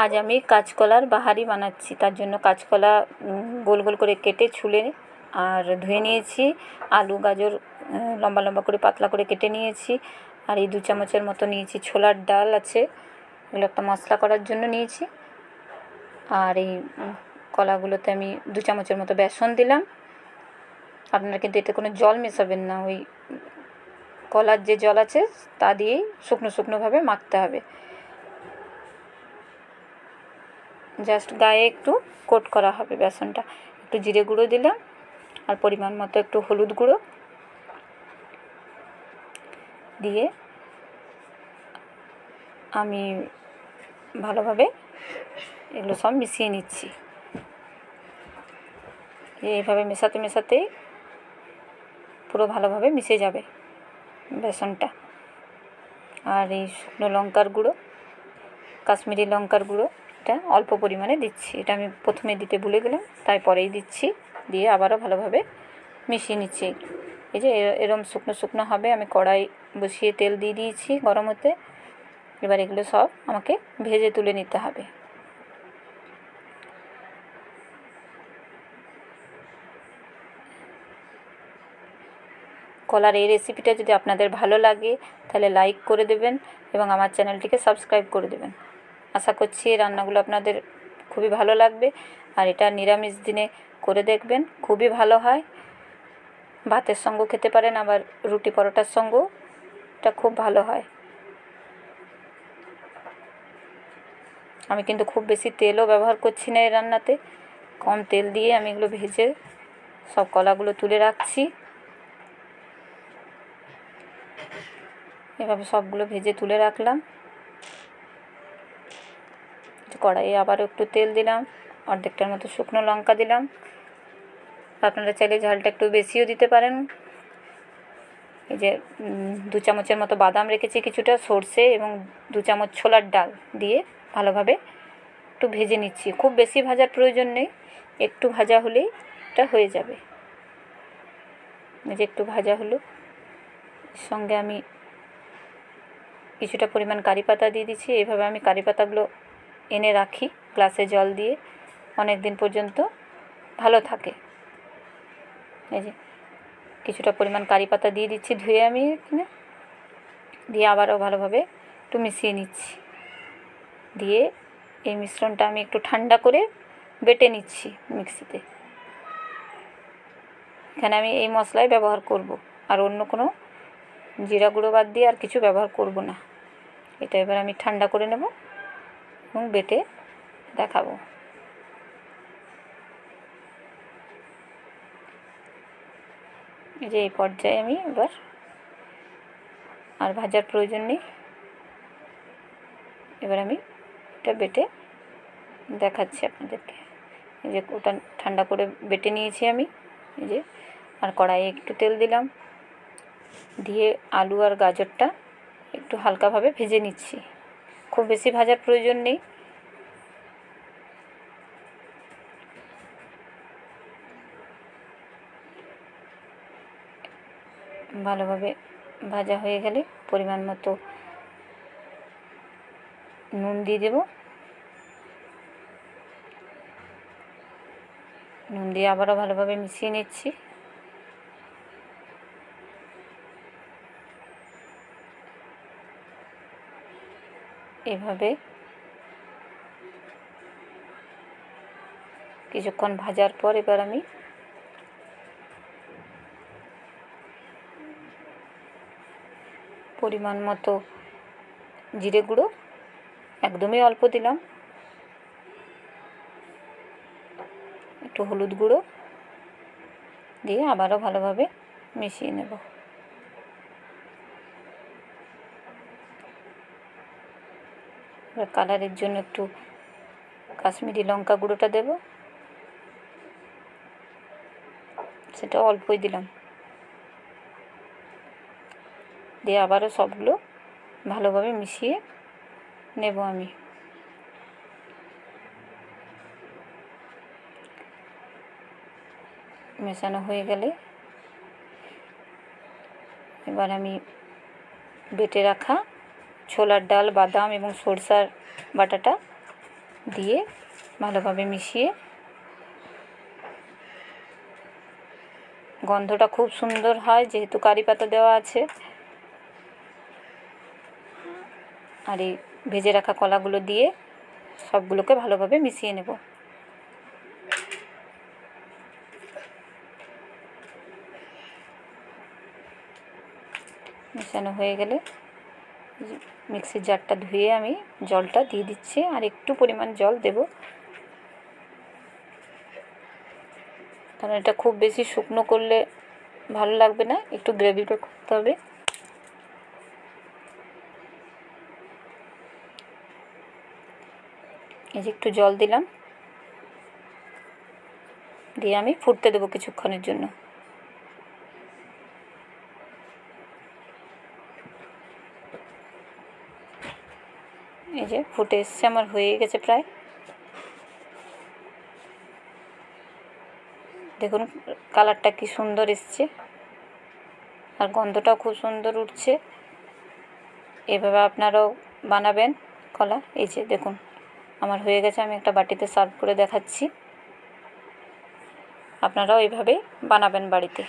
আজ আমি কাঁচকলার বাহারি বানাচ্ছি। তার জন্য কাঁচকলা গোল গোল করে কেটে ছুলে আর ধুয়ে নিয়েছি। আলু গাজর লম্বা লম্বা করে পাতলা করে কেটে নিয়েছি। আর এই 2 চামচের মতো নিয়েছি ছোলার ডাল আছে, এগুলো একটা মশলা করার জন্য নিয়েছি। আর এই কলাগুলোতে আমি 2 চামচের মতো বেসন দিলাম। আপনারা কিন্তু এতে কোনো জল মেশাবেন না, ওই কলার যে জল আছে তা দিয়েই শুকনো শুকনোভাবে মাখতে হবে। জাস্ট গায়ে একটু কোট করা হবে বেসনটা। একটু জিরে গুঁড়ো দিলাম আর পরিমাণ মতো একটু হলুদ গুঁড়ো দিয়ে আমি ভালোভাবে এগুলো সব মিশিয়ে নিচ্ছি। এইভাবে মেশাতে মেশাতেই পুরো ভালোভাবে মিশে যাবে বেসনটা। আর এই শুকনো লঙ্কার গুঁড়ো, কাশ্মীরি লঙ্কার গুঁড়ো, এটা অল্প পরিমাণে দিচ্ছি। এটা আমি প্রথমে দিতে ভুলে গেলাম, তাই পরেই দিচ্ছি। দিয়ে আবারও ভালোভাবে মিশিয়ে নিচ্ছি। এই যে এরম শুকনো শুকনো হবে। আমি কড়াই বসিয়ে তেল দিয়ে দিয়েছি গরম হতে। এবার এগুলো সব আমাকে ভেজে তুলে নিতে হবে। কলার এই রেসিপিটা যদি আপনাদের ভালো লাগে তাহলে লাইক করে দেবেন এবং আমার চ্যানেলটিকে সাবস্ক্রাইব করে দেবেন। আশা করছি এই রান্নাগুলো আপনাদের খুবই ভালো লাগবে। আর এটা নিরামিষ দিনে করে দেখবেন, খুবই ভালো হয়। ভাতের সঙ্গেও খেতে পারেন, আবার রুটি পরোটার সঙ্গেও এটা খুব ভালো হয়। আমি কিন্তু খুব বেশি তেলও ব্যবহার করছি না এই রান্নাতে, কম তেল দিয়ে আমি এগুলো ভেজে সব কলাগুলো তুলে রাখছি। এভাবে সবগুলো ভেজে তুলে রাখলাম। কড়াইয়ে আবারও একটু তেল দিলাম, অর্ধেকটার মতো শুকনো লঙ্কা দিলাম। আপনারা চাইলে ঝালটা একটু বেশিও দিতে পারেন। এই যে 2 চামচের মতো বাদাম রেখেছি, কিছুটা সর্ষে এবং 2 চামচ ছোলার ডাল দিয়ে ভালোভাবে একটু ভেজে নিচ্ছি। খুব বেশি ভাজার প্রয়োজন নেই, একটু ভাজা হলেই এটা হয়ে যাবে। এই যে একটু ভাজা হলো, সঙ্গে আমি কিছুটা পরিমাণ কারি পাতা দিয়ে দিচ্ছি। এইভাবে আমি কারি পাতাগুলো এনে রাখি গ্লাসে জল দিয়ে, অনেক দিন পর্যন্ত ভালো থাকে। এই যে কিছুটা পরিমাণ কারি পাতা দিয়ে দিচ্ছি ধুয়ে আমি এখানে, দিয়ে আবারও ভালোভাবে একটু মিশিয়ে নিচ্ছি। দিয়ে এই মিশ্রণটা আমি একটু ঠান্ডা করে বেটে নিচ্ছি মিক্সিতে। এখানে আমি এই মশলাই ব্যবহার করব, আর অন্য কোনো জিরা গুঁড়ো বাদ দিয়ে আর কিছু ব্যবহার করব না। এটা এবার আমি ঠান্ডা করে নেব এবং বেটে দেখাবো। এই যে এই পর্যায়ে আমি এবার আর ভাজার প্রয়োজন নেই। এবার আমি এটা বেটে দেখাচ্ছি আপনাদেরকে। এই যে ওটা ঠান্ডা করে বেটে নিয়েছি আমি। এই যে আর কড়াইয়ে একটু তেল দিলাম, দিয়ে আলু আর গাজরটা একটু হালকাভাবে ভেজে নিচ্ছি। খুব বেশি ভাজার প্রয়োজন নেই। ভালোভাবে ভাজা হয়ে গেলে পরিমাণ মতো নুন দিয়ে দেব। নুন দিয়ে আবারও ভালোভাবে মিশিয়ে নিচ্ছি। এভাবে কিছুক্ষণ ভাজার পর এবার আমি পরিমাণ মতো জিরে গুঁড়ো একদমই অল্প দিলাম, একটু হলুদ গুঁড়ো দিয়ে আবারও ভালোভাবে মিশিয়ে নেব। কালারের জন্য একটু কাশ্মীরি লঙ্কা গুঁড়োটা দেব, সেটা অল্পই দিলাম। দিয়ে আবারও সবগুলো ভালোভাবে মিশিয়ে নেব আমি। মেশানো হয়ে গেলে এবার আমি বেটে রাখা ছোলার ডাল, বাদাম এবং সরষার বাটাটা দিয়ে ভালোভাবে মিশিয়ে, গন্ধটা খুব সুন্দর হয় যেহেতু কারি পাতা দেওয়া আছে। আর এই ভেজে রাখা কলাগুলো দিয়ে সবগুলোকে ভালোভাবে মিশিয়ে নেব। মেশানো হয়ে গেলে মিক্সির জারটা ধুয়ে আমি জলটা দিয়ে দিচ্ছি, আর একটু পরিমাণ জল দেব, কারণ এটা খুব বেশি শুকনো করলে ভালো লাগবে না, একটু গ্রেভিটা করতে হবে। এই যে একটু জল দিলাম, দিয়ে আমি ফুটতে দেবো কিছুক্ষণের জন্য। এই যে ফুটে এসছে, আমার হয়ে গেছে প্রায়। দেখুন কালারটা কি সুন্দর এসছে, আর গন্ধটাও খুব সুন্দর উঠছে। এভাবে আপনারাও বানাবেন কলা। এই যে দেখুন আমার হয়ে গেছে, আমি একটা বাটিতে সার্ভ করে দেখাচ্ছি। আপনারাও এইভাবে বানাবেন বাড়িতে।